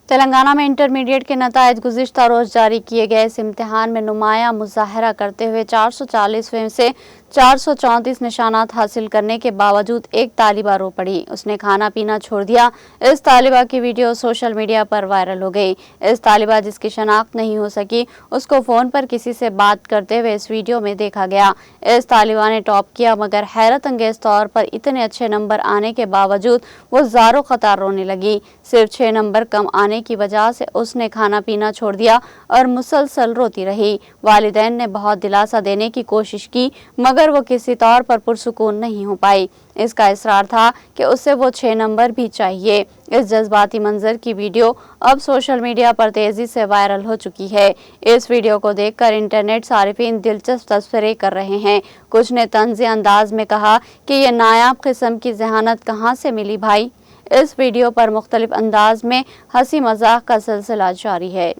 تلنگانہ میں انٹرمیڈیٹ کے نتائج گزشتہ روز جاری کیے گئے اس امتحان میں نمایاں مظاہرہ کرتے ہوئے 440 میں سے 434 نشانات حاصل کرنے کے باوجود ایک طالبہ رو پڑی۔ اس نے کھانا پینا چھوڑ دیا۔ اس طالبہ کی ویڈیو سوشل میڈیا پر وائرل ہو گئی۔ اس طالبہ جس کی شناخت نہیں ہو سکی، اس کو فون پر کسی سے بات کرتے ہوئے اس ویڈیو میں دیکھا گیا۔ اس طالبہ نے ٹاپ کیا مگر حیرت انگیز طور پر اتنے اچھے نمبر آنے کے باوجود وہ زاروں قطار رونے لگی۔ صرف 6 نمبر کم آنے کی وجہ سے اس نے کھانا پینا چھوڑ دیا اور مسلسل روتی رہی۔ والدین نے بہت دلاسا دینے کی کوشش کی مگر وہ کسی طور پر پرسکون نہیں ہو پائی۔ اس کا اصرار تھا کہ اسے وہ 6 نمبر بھی چاہیے۔ اس جذباتی منظر کی ویڈیو اب سوشل میڈیا پر تیزی سے وائرل ہو چکی ہے۔ اس ویڈیو کو دیکھ کر انٹرنیٹ صارفین دلچسپ تبصرے کر رہے ہیں۔ کچھ نے طنزی انداز میں کہا کہ یہ نایاب قسم کی ذہانت کہاں سے ملی بھائی۔ اس ویڈیو پر مختلف انداز میں ہنسی مذاق کا سلسلہ جاری ہے۔